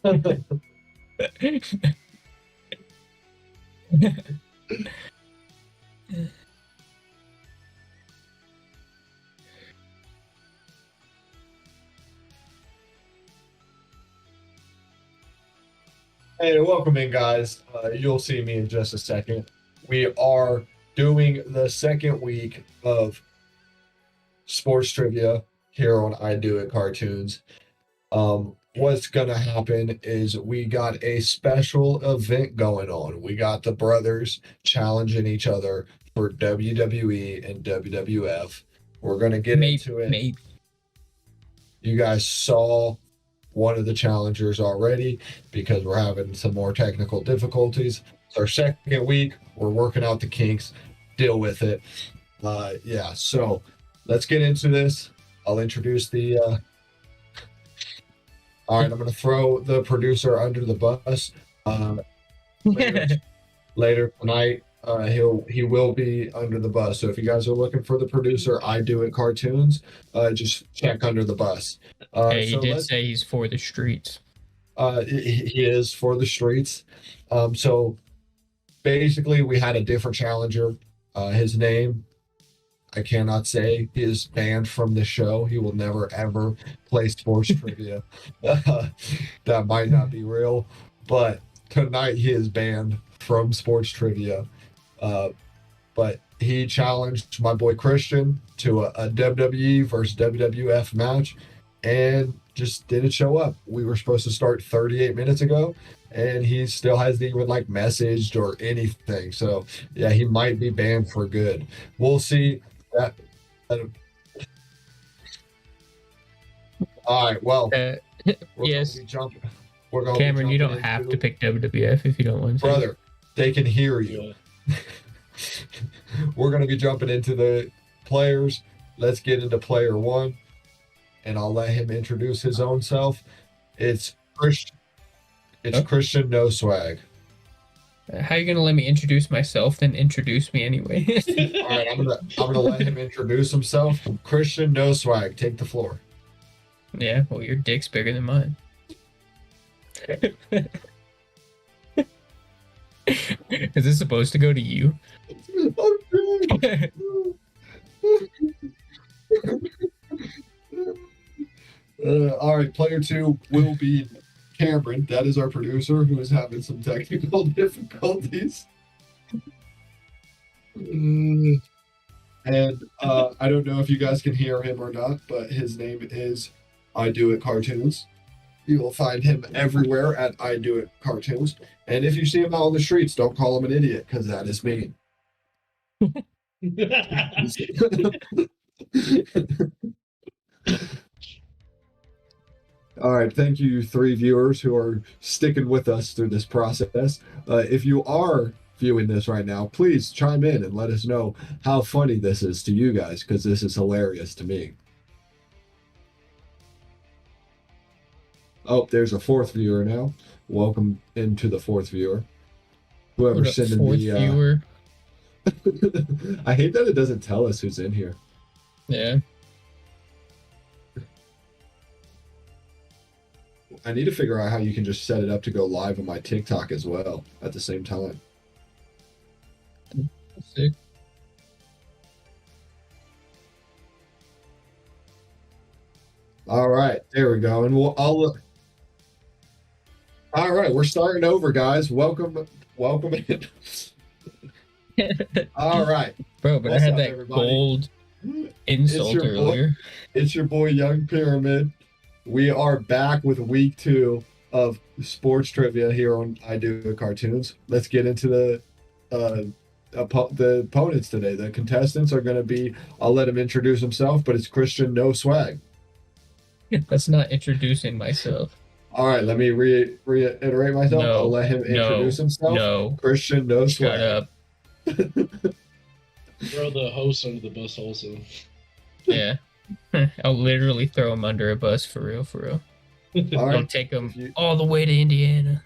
Hey, welcome in, guys. You'll see me in just a second. We are doing the second week of sports trivia here on I Do It Cartoons. What's gonna happen is we got a special event going on. We got the brothers challenging each other for WWE and WWF. We're gonna get into it. Maybe. You guys saw one of the challengers already because we're having some more technical difficulties. It's our second week. We're working out the kinks. Deal with it. Yeah, so let's get into this. I'll introduce the. All right, I'm going to throw the producer under the bus. Later tonight, he will be under the bus. So if you guys are looking for the producer, I Do It Cartoons, just check under the bus. Hey, he did say he's for the streets. He is for the streets. So basically, we had a different challenger. His name, I cannot say. He is banned from the show. He will never, ever play sports trivia. That might not be real. But tonight, he is banned from sports trivia. But he challenged my boy Christian to a WWE versus WWF match and just didn't show up. We were supposed to start 38 minutes ago, and he still hasn't even messaged or anything. So yeah, he might be banned for good. We'll see. All right. Well, yes. We're going Cameron, you don't have to pick WWF if you don't want to. Brother, they can hear you. Yeah. We're going to be jumping into the players. Let's get into player one, and I'll let him introduce his own self. It's Christian. Christian No Swag. How are you gonna let me introduce myself? Then introduce me anyway. All right, I'm gonna let him introduce himself. Christian No Swag, take the floor. Yeah, well, your dick's bigger than mine. Is this supposed to go to you? All right, player two will be Cameron. That is our producer who is having some technical difficulties. And I don't know if you guys can hear him or not, but his name is I Do It Cartoons. You will find him everywhere at I Do It Cartoons. And if you see him out on the streets, don't call him an idiot, because that is mean. All right, thank you, three viewers who are sticking with us through this process. If you are viewing this right now, please chime in and let us know how funny this is to you guys, because this is hilarious to me. Oh, there's a fourth viewer now. Welcome into the fourth viewer. Whoever's sending the viewer. I hate that it doesn't tell us who's in here. Yeah. I need to figure out how you can just set it up to go live on my TikTok as well at the same time. Sick. All right, there we go. And All right, we're starting over, guys. Welcome in. All right. Bro, but I had that everybody? Gold insult earlier. It's your boy Young Pyramid. We are back with week 2 of sports trivia here on I Do It Cartoons. Let's get into the opponents today. The contestants are going to be, I'll let him introduce himself, but it's Christian No Swag. That's not introducing myself. All right, let me reiterate myself. No, I'll let him introduce himself. No. Christian No Swag. Shut up. Throw the host under the bus also. Yeah. I'll literally throw him under a bus for real. I'll take him all the way to Indiana.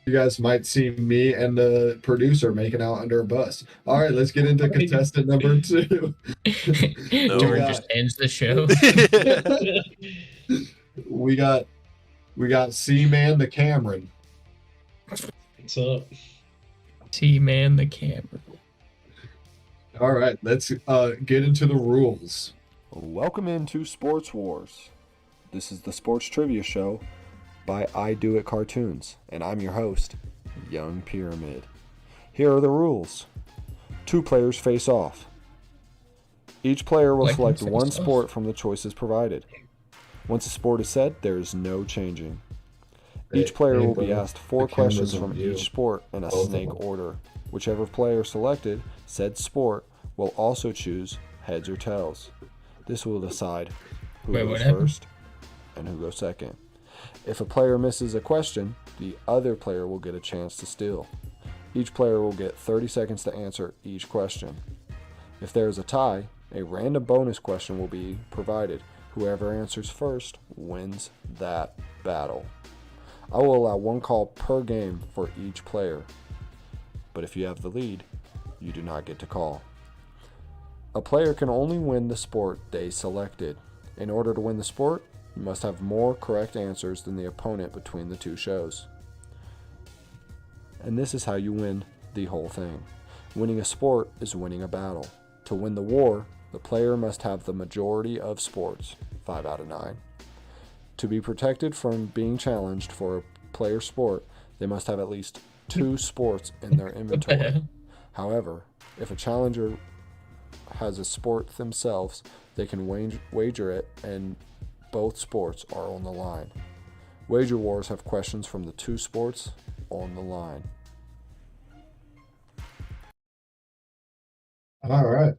You guys might see me and the producer making out under a bus. All right, let's get into contestant number 2. George just ends the show. We got We got C-Man the Cameron. What's up? T-Man the camera. All right, let's get into the rules. Welcome into Sports Wars. This is the Sports Trivia Show by I Do It Cartoons, and I'm your host, Young Pyramid. Here are the rules. 2 players face off. Each player will select one sport from the choices provided. Once a sport is said, there is no changing. Each player will be asked 4 questions from each sport in a snake order. Whichever player selected said sport will also choose heads or tails. This will decide who goes first and who goes second. If a player misses a question, the other player will get a chance to steal. Each player will get 30 seconds to answer each question. If there is a tie, a random bonus question will be provided. Whoever answers first wins that battle. I will allow 1 call per game for each player, but if you have the lead, you do not get to call. A player can only win the sport they selected. In order to win the sport, you must have more correct answers than the opponent between the 2 shows. And this is how you win the whole thing. Winning a sport is winning a battle. To win the war, the player must have the majority of sports, 5 out of 9. To be protected from being challenged for a player's sport, they must have at least 2 sports in their inventory. However, if a challenger has a sport themselves, they can wager it, and both sports are on the line. Wager wars have questions from the 2 sports on the line. All right,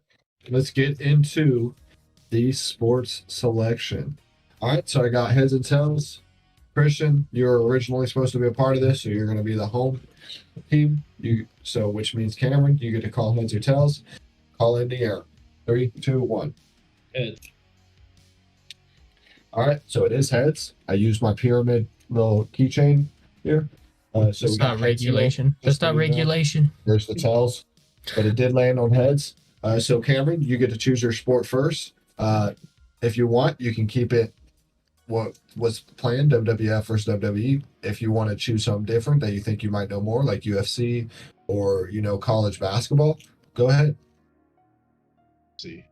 let's get into the sports selection. All right, so I got heads and tails. Christian, you were originally supposed to be a part of this, so you're going to be the home team. Which means Cameron, you get to call heads or tails. Call in the air. 3, 2, 1. Heads. All right, so it is heads. I used my pyramid little keychain here. So it's not regulation. That's not regulation. There's the tails, but it did land on heads. So Cameron, you get to choose your sport first. If you want, you can keep it what was planned, WWF versus WWE. If you want to choose something different that you think you might know more, like UFC or college basketball, go ahead. See.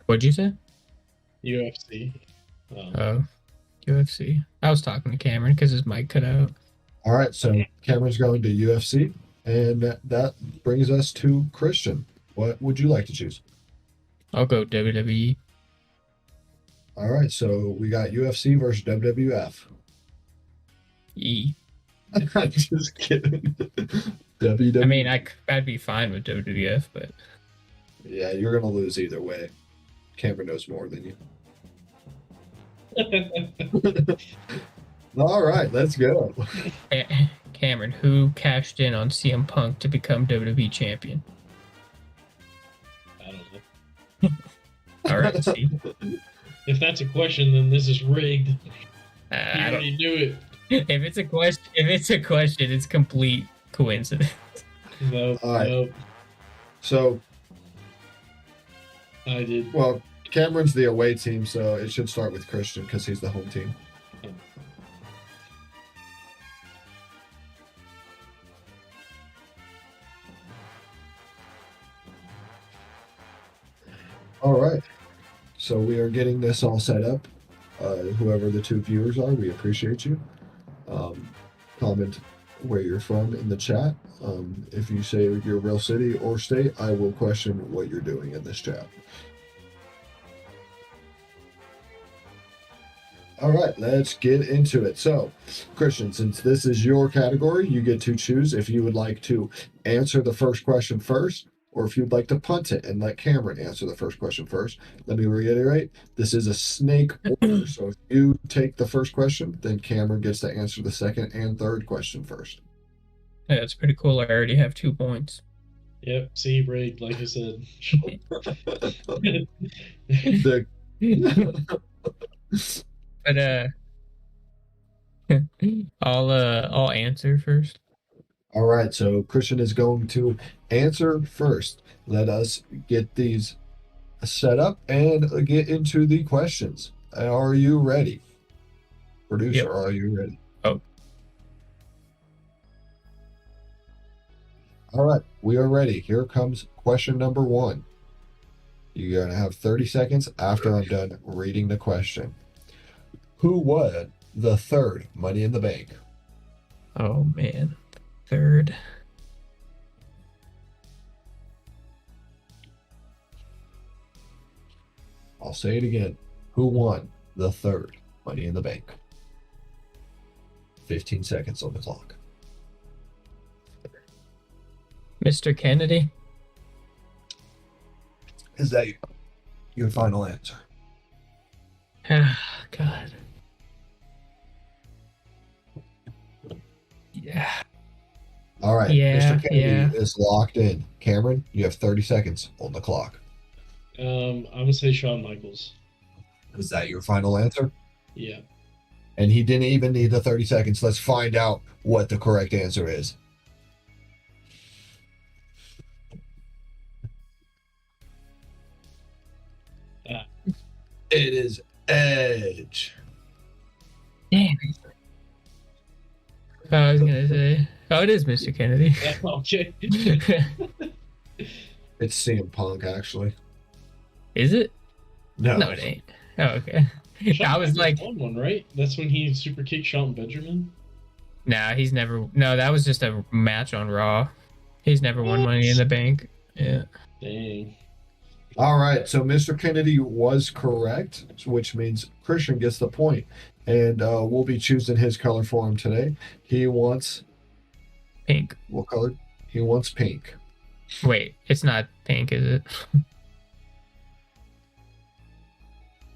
What'd you say? UFC. Oh, UFC. I was talking to Cameron because his mic cut out. All right, so Cameron's going to UFC, and that brings us to Christian. What would you like to choose? I'll go WWE. All right, so we got UFC versus WWF. I'm just kidding. WWE. I mean, I'd be fine with WWF, but yeah, you're gonna lose either way. Cameron knows more than you. All right, let's go. Cameron, who cashed in on CM Punk to become WWE champion? I don't know. All right, see. If that's a question, then this is rigged. You I don't. already knew it. If it's a question, it's complete coincidence. Nope. All right. Nope. So, I did. well, Cameron's the away team, so it should start with Christian because he's the home team. All right. So we are getting this all set up. Whoever the 2 viewers are, we appreciate you. Comment where you're from in the chat. If you say your real city or state, I will question what you're doing in this chat. All right, let's get into it. So, Christian, since this is your category, you get to choose if you would like to answer the first question first, or if you'd like to punt it and let Cameron answer the first question first. Let me reiterate, this is a snake order. So if you take the first question, then Cameron gets to answer the second and third question first. Yeah, it's pretty cool. I already have 2 points. Yep. See, rigged, like I said. But I'll answer first. All right, so Christian is going to answer first. Let us get these set up and get into the questions. Are you ready? Producer, Yep. are you ready? Oh. All right, we are ready. Here comes question number 1. You're going to have 30 seconds after I'm done reading the question. Who won the third Money in the Bank? Oh man. Third. I'll say it again. Who won the third Money in the Bank? 15 seconds on the clock. Mr. Kennedy. Is that your final answer? Ah, God. Yeah. All right. Yeah, Mr. Kennedy yeah. is locked in. Cameron, you have 30 seconds on the clock. I'm gonna say Shawn Michaels. Is that your final answer? Yeah. And he didn't even need the 30 seconds. Let's find out what the correct answer is. It is Edge. Damn. I was gonna say. Oh, it is Mr. Kennedy. Okay. It's CM Punk, actually. Is it? No. No, it ain't. Oh, okay. I was like, won one, right? That's when he super kicked Shelton Benjamin. nah, he's never. No, that was just a match on Raw. He's never won Money in the Bank. Yeah. Dang. All right. So Mr. Kennedy was correct, which means Christian gets the point. And we'll be choosing his color for him today. He wants Pink. what color? He wants pink. Wait, it's not pink, is it?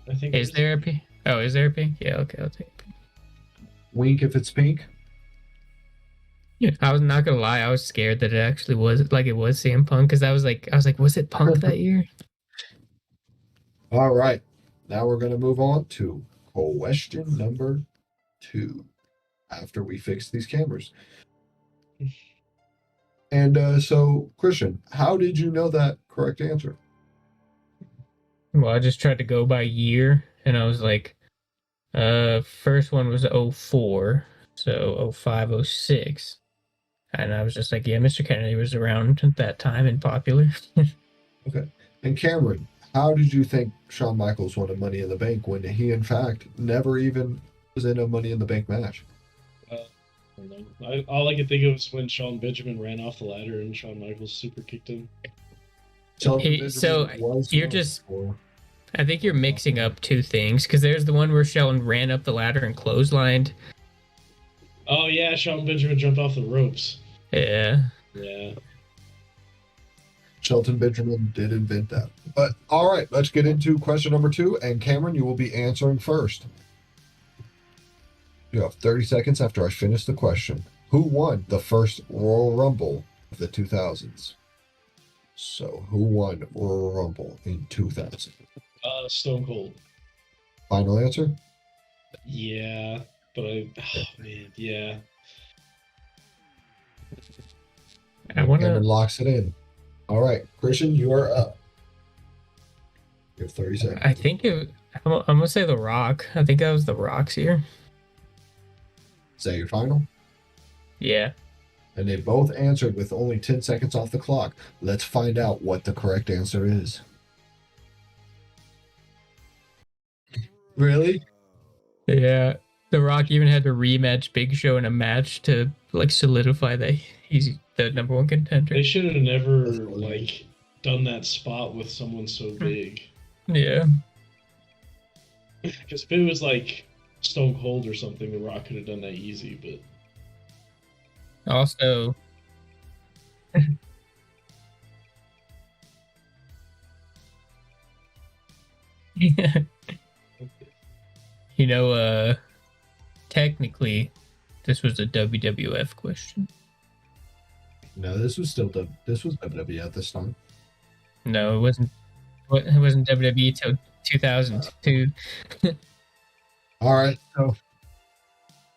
I think. Is there a pink? Oh, is there a pink? Yeah, okay, I'll take pink. Wink if it's pink. Yeah, I was not gonna lie, I was scared that it actually was like it was CM Punk because I was like, was it Punk that year? All right. Now we're going to move on to question number 2 after we fix these cameras. And so, Christian, how did you know that correct answer? Well, I just tried to go by year, and I was like, first one was 04, so 05, 06. And I was just like, yeah, Mr. Kennedy was around at that time and popular. Okay. And Cameron, how did you think Shawn Michaels won a Money in the Bank when he, in fact, never even was in a Money in the Bank match? I don't know. All I could think of was when Shelton Benjamin ran off the ladder and Shawn Michaels super kicked him. So you're just, I think you're mixing up two things because there's the one where Shelton ran up the ladder and clotheslined. Oh yeah, Shelton Benjamin jumped off the ropes. Yeah. Yeah. Shelton Benjamin did invent that. But all right, let's get into question number 2. And Cameron, you will be answering first. You have 30 seconds after I finish the question. Who won the first Royal Rumble of the 2000s? So, who won Royal Rumble in 2000? Stone Cold. Final answer? Yeah, but yeah. Cameron locks it in. All right, Christian, you are up. You have 30 seconds. I think I'm gonna say The Rock. I think that was The Rock's year. Is that your final? Yeah. And they both answered with only 10 seconds off the clock. Let's find out what the correct answer is. Really? Yeah. The Rock even had to rematch Big Show in a match to like solidify that he's the number one contender. They should have never like done that spot with someone so big. Yeah. Because if it was like Stone Cold or something, The Rock could have done that easy, but Also, you know, technically, this was a WWF question. No, this was WWE at this time. No, it wasn't. It wasn't WWE till 2002. All right. So,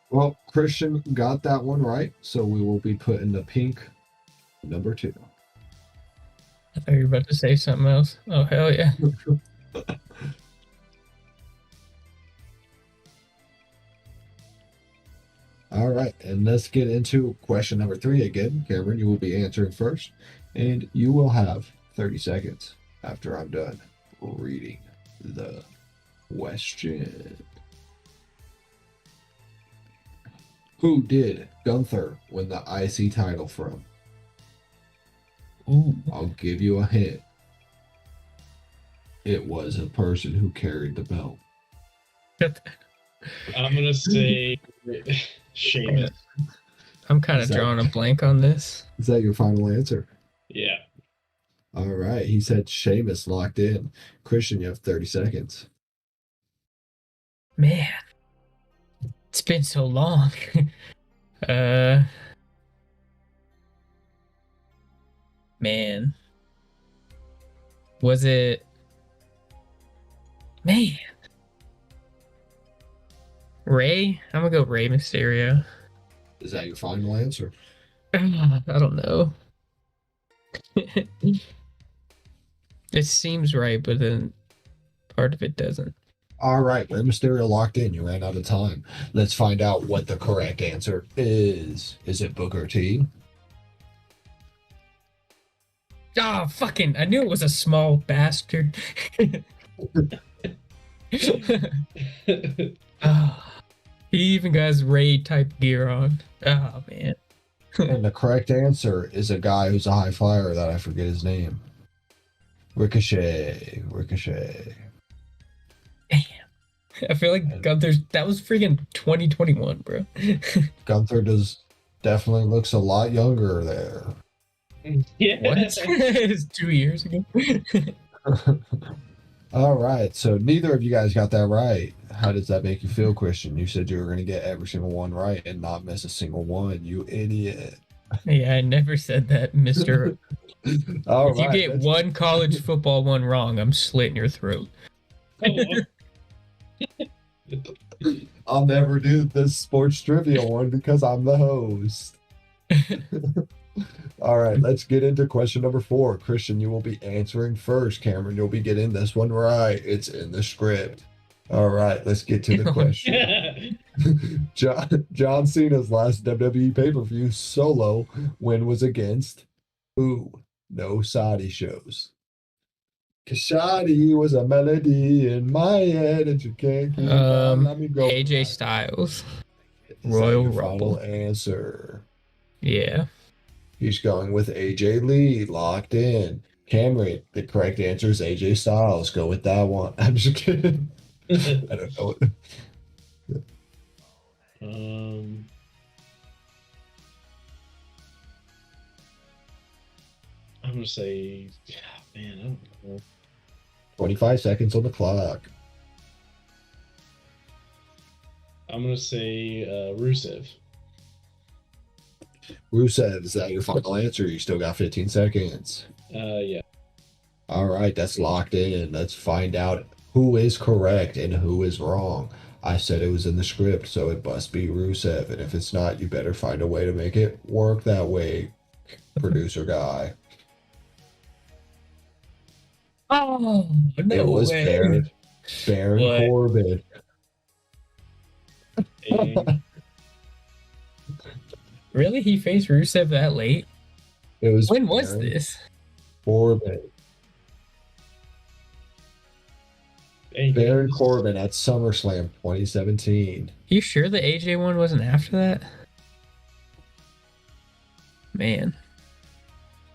well, Christian got that one right. So we will be putting the pink number 2. I thought you were about to say something else. Oh hell yeah! All right, and let's get into question number 3 again. Cameron, you will be answering first, and you will have 30 seconds after I'm done reading the question. Who did Gunther win the IC title from? Ooh. I'll give you a hint. It was a person who carried the belt. I'm gonna say Sheamus. I'm kind Is of that- drawing a blank on this. Is that your final answer? Yeah. All right. He said Sheamus locked in. Christian, you have 30 seconds. Man, it's been so long. uh, man, was it? Man, Ray. I'm gonna go Ray Mysterio. Is that your final answer? I don't know. It seems right, but then part of it doesn't. All right. Rey Mysterio locked in. You ran out of time. Let's find out what the correct answer is. Is it Booker T? Ah, fucking! I knew it was a small bastard. Ah, he even got his raid type gear on. Oh man. And the correct answer is a guy who's a high flyer that I forget his name. Ricochet. Ricochet. Damn. I feel like that was freaking 2021, bro. Gunther definitely looks a lot younger there. Yeah. What? It's 2 years ago. All right. So neither of you guys got that right. How does that make you feel, Christian? You said you were going to get every single one right and not miss a single one. You idiot. Yeah, I never said that, Mister. All If you right, get one college football one wrong, I'm slitting your throat. I'll never do this sports trivia one because I'm the host. All right, let's get into question number 4. Christian, you will be answering first. Cameron, you'll be getting this one right. It's in the script. All right, let's get to the question. John Cena's last WWE pay-per-view solo win was against who? No Saudi shows. Kashadi was a melody in my head and you can't keep on. Let me go. AJ Styles. Is that Royal your Rumble. final answer? Yeah. He's going with AJ Lee, locked in. Cameron, the correct answer is AJ Styles. Go with that one. I'm just kidding. I don't know. I'm gonna say, man, I don't know. 25 seconds on the clock. I'm gonna say Rusev. Rusev, is that your final answer? You still got 15 seconds. Yeah. All right, that's locked in. Let's find out who is correct and who is wrong. I said it was in the script, so it must be Rusev. And if it's not, you better find a way to make it work that way, producer guy. Oh, no It was way. Baron What? Corbin. Really? He faced Rusev that late? It was When was Baron this? Corbin. Baron Corbin at SummerSlam 2017. You sure the AJ one wasn't after that? Man.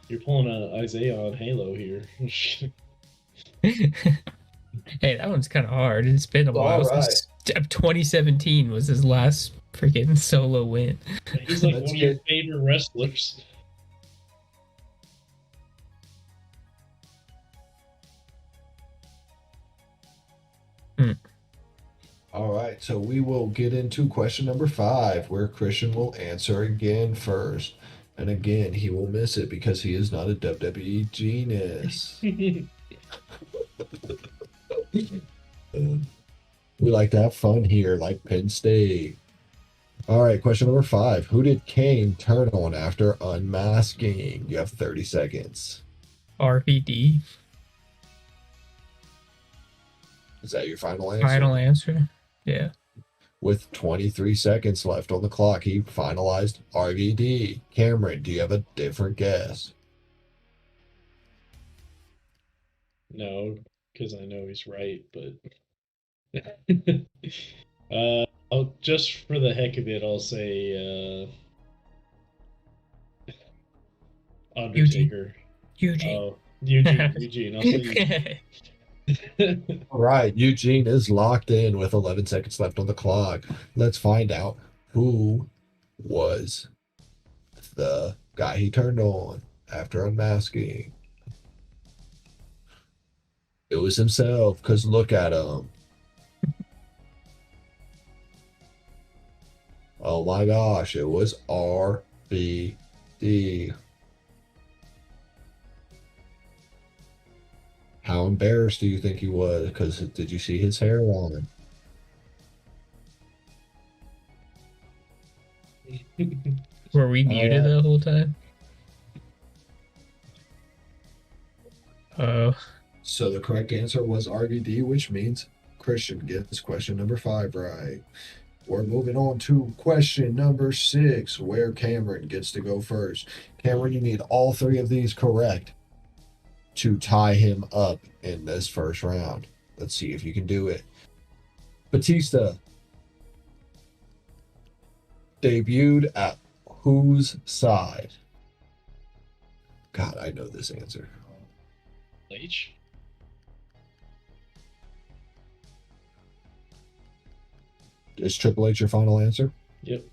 You're pulling a Isaiah on Halo here. Hey, that one's kind of hard. It's been a while All right. since 2017 was his last freaking solo win. He's like Let's one of your get- favorite wrestlers. All right, so we will get into question number 5, where Christian will answer again first. And again, he will miss it because he is not a WWE genius. We like to have fun here, like Penn State. All right, question number 5. Who did Kane turn on after unmasking? You have 30 seconds. RVD. Is that your final answer? Final answer? Yeah. With 23 seconds left on the clock, he finalized RVD. Cameron, do you have a different guess? No, because I know he's right, but I'll just for the heck of it, I'll say Undertaker. Eugene. Oh, Eugene. I'll say All right, Eugene is locked in with 11 seconds left on the clock. Let's find out who was the guy he turned on after unmasking. It was himself, because look at him. Oh my gosh, it was RVD. How embarrassed do you think he was? Because did you see his hairline? Were we muted the whole time? Oh. So the correct answer was RVD, which means Christian gets question number 5 right. We're moving on to question number 6, where Cameron gets to go first. Cameron, you need all 3 of these correct to tie him up in this first round. Let's see if you can do it. Batista debuted at whose side? God, I know this answer. H. Is Triple H your final answer? Yep.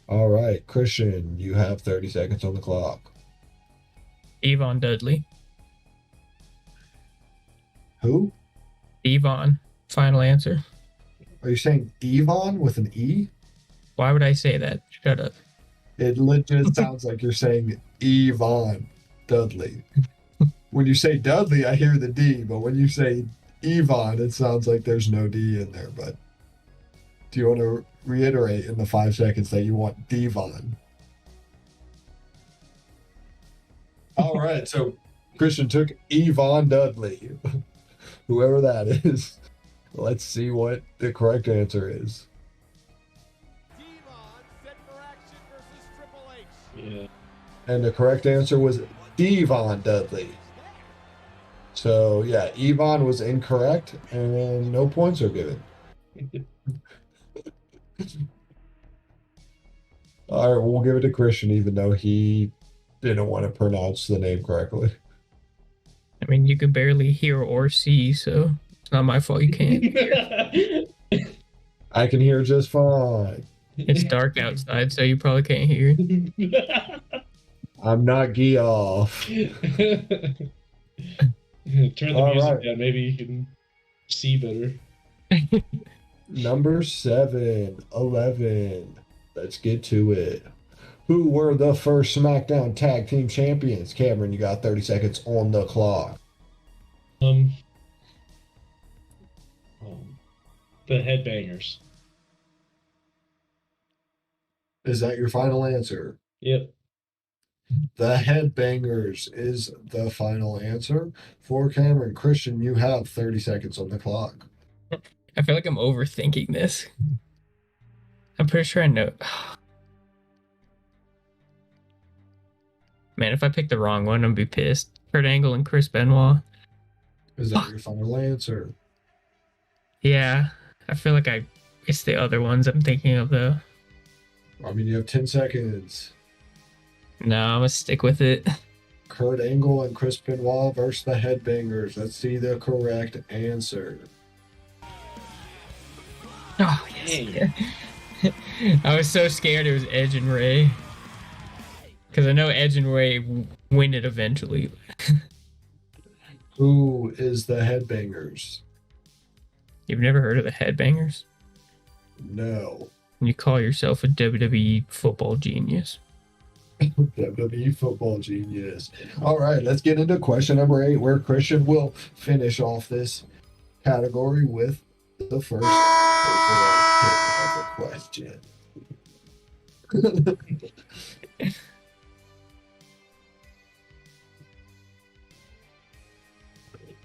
All right, Christian, you have 30 seconds on the clock. Yvonne Dudley. Who? Yvonne. Final answer. Are you saying Yvonne with an E? Why would I say that? Shut up. It legit sounds like you're saying Yvonne Dudley. When you say Dudley, I hear the D, but when you say Yvonne, it sounds like there's no D in there. But do you want to reiterate in the 5 seconds that you want Devon? All right, so Christian took Yvonne Dudley, whoever that is. Let's see what the correct answer is. Yeah. And the correct answer was Devon Dudley. So, yeah, Yvonne was incorrect, and no points are given. All right, we'll give it to Christian, even though he didn't want to pronounce the name correctly. I mean, you could barely hear or see, so it's not my fault you can't. I can hear just fine. It's dark outside, so you probably can't hear. I'm not Geoff. Turn the All music right. down. Maybe you can see better. Number 7, 11. Let's get to it. Who were the first SmackDown Tag Team Champions? Cameron, you got 30 seconds on the clock. The Headbangers. Is that your final answer? Yep. The Headbangers is the final answer. For Cameron, Christian, you have 30 seconds on the clock. I feel like I'm overthinking this. I'm pretty sure I know. Man, if I pick the wrong one, I'm gonna be pissed. Kurt Angle and Chris Benoit. Is that your final answer? Yeah, I feel like it's the other ones I'm thinking of though. I mean, you have 10 seconds. No, I'm gonna stick with it. Kurt Angle and Chris Benoit versus the Headbangers. Let's see the correct answer. Oh, yes. I was so scared it was Edge and Ray. Because I know Edge and Ray win it eventually. Who is the Headbangers? You've never heard of the Headbangers? No. You call yourself a WWE football genius. WWE football genius. All right, let's get into question number 8, where Christian will finish off this category with the first overall question.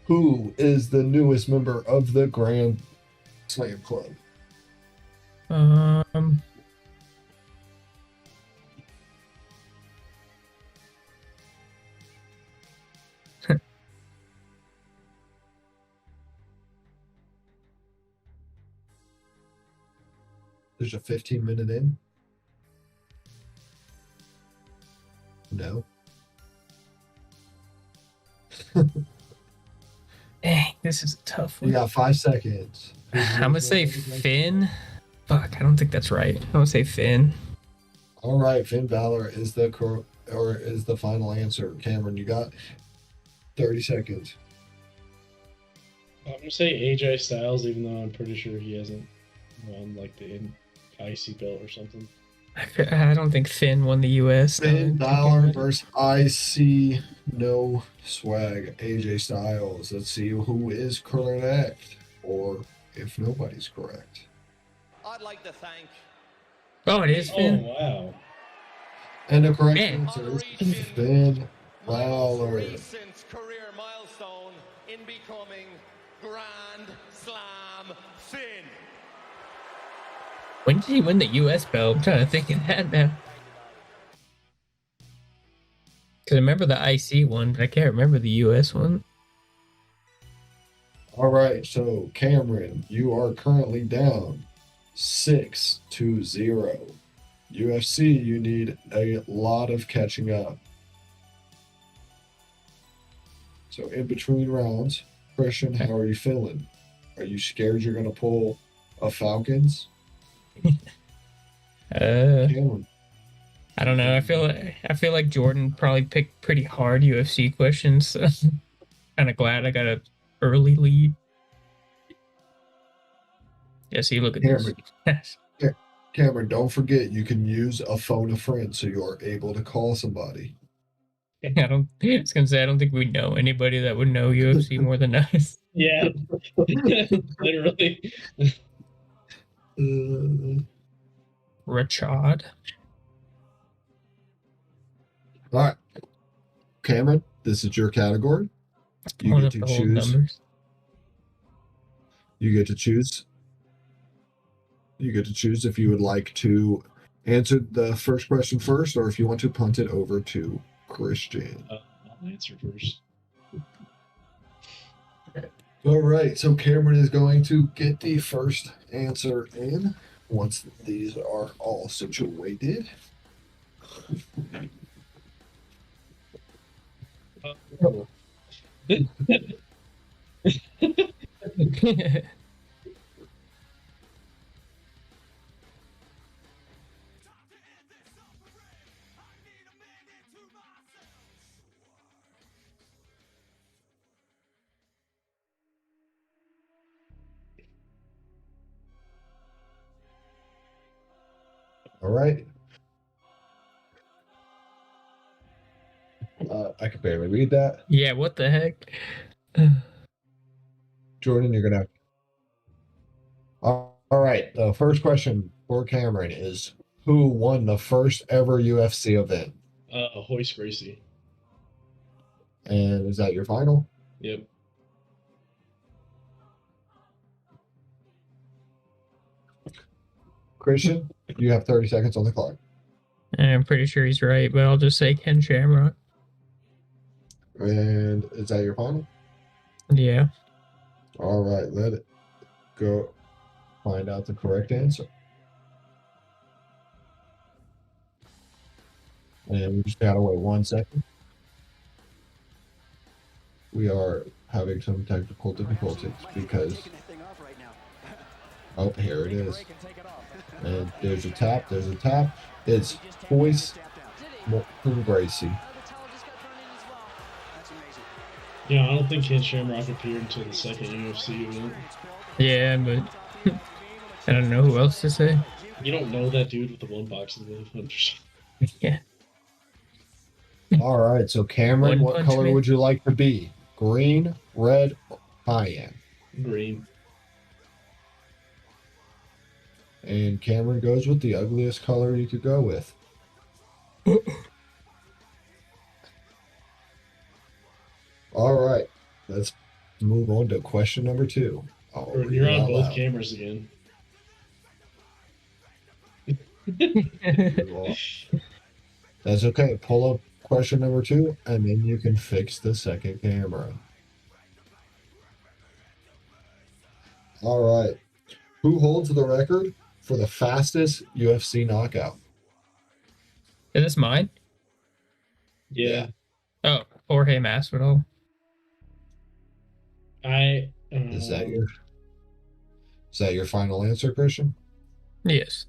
Who is the newest member of the Grand Slam Club? Um, There's a 15-minute in. No. dang, this is a tough You one. got 5 seconds. I'm gonna say Finn. Fuck, I don't think that's right. I'm gonna say Finn. All right, Finn Balor is the final answer. Cameron, you got 30 seconds. I'm gonna say AJ Styles, even though I'm pretty sure he hasn't won like the IC belt or something. I don't think Finn won the U.S. Finn Balor versus IC No Swag AJ Styles. Let's see who is correct, or if nobody's correct. I'd like to thank Oh, it is Oh Finn. wow! And the correct Man. answer is Finn Balor. recent career milestone in becoming Grand Slam Finn. When did he win the U.S. belt? I'm trying to think of that now. Because I remember the IC one, but I can't remember the U.S. one. All right, so Cameron, you are currently down 6-0. UFC, you need a lot of catching up. So in between rounds, Christian, how are you feeling? Are you scared you're gonna pull a Falcons? Cameron, I don't know. I feel like Jordan probably picked pretty hard UFC questions. So kind of glad I got a early lead. Yeah, see, look at Cameron, this. Cameron, don't forget you can use a phone a friend so you are able to call somebody. I was gonna say I don't think we know anybody that would know UFC more than us. Yeah, literally. Richard. All right, Cameron, this is your category. You Pulling get up to the whole choose. numbers. You get to choose. You get to choose if you would like to answer the first question first, or if you want to punt it over to Christian. I'll answer first. All right, so Cameron is going to get the first answer in once these are all situated. All right. I can barely read that. Yeah, what the heck? Jordan, you're gonna. All right. The first question for Cameron is: who won the first ever UFC event? Hoist Gracie. And is that your final? Yep. Christian, you have 30 seconds on the clock. I'm pretty sure he's right, but I'll just say Ken Shamrock. And is that your final? Yeah. All right, let it go. Find out the correct answer. And we just gotta wait 1 second. We are having some technical difficulties because. Oh, here it is. And there's a tap. There's a tap. It's Hoist Gracie. Yeah, I don't think Ken Shamrock appeared until the second UFC event. Yeah, but I don't know who else to say. You don't know that dude with the one boxing glove. Yeah. All right, so Cameron, One what Punch color Man. would you like to be? Green, red, or cayenne? Green. And Cameron goes with the ugliest color you could go with. All right, let's move on to question number 2. I'll read You're it on out both loud. cameras again. Well, that's okay. Pull up question number 2, and then you can fix the second camera. All right. Who holds the record for the fastest UFC knockout? Is this mine? Yeah. Oh, Jorge Masvidal. I. Is that your final answer, Christian? Yes.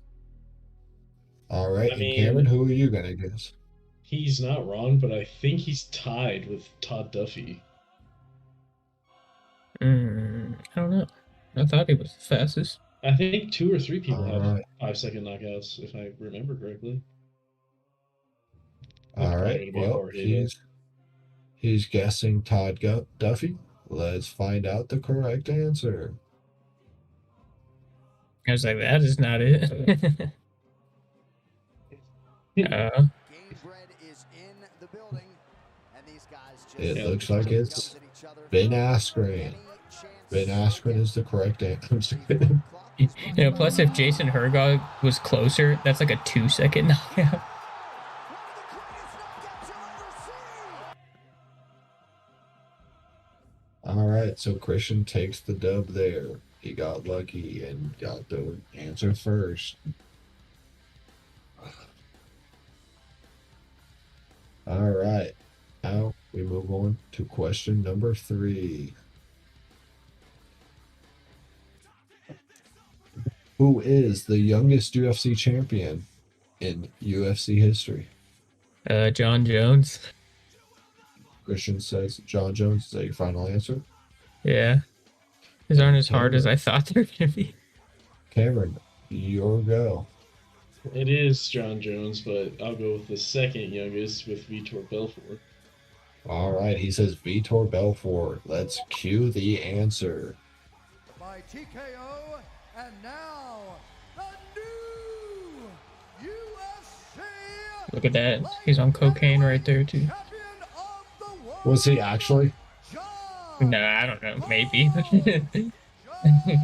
All right. I And mean- Cameron, who are you gonna guess? He's not wrong, but I think he's tied with Todd Duffy. I don't know. I thought he was the fastest. I think 2 or 3 people have Alright. 5-second knockouts, if I remember correctly. All probably right. gonna be Well, Jorge, he's guessing Todd Duffy. Let's find out the correct answer. I was like, that is not it. It looks like it's Ben Askren. Ben Askren is the correct answer. Plus if Jason Hergog was closer, that's like a 2-second knockout. All right, so Christian takes the dub there. He got lucky and got the answer first. All right, now we move on to question number 3. Who is the youngest UFC champion in UFC history? John Jones. Christian says John Jones. Is that your final answer? Yeah. These aren't as hard as I thought they were going to be. Cameron, your go. It is John Jones, but I'll go with the second youngest with Vitor Belfort. All right, he says Vitor Belfort. Let's cue the answer. By TKO, and now the new UFC. Look at that. He's on cocaine right there, too. Champion of the world, Was he actually? John Nah, I don't know. Maybe. Jones.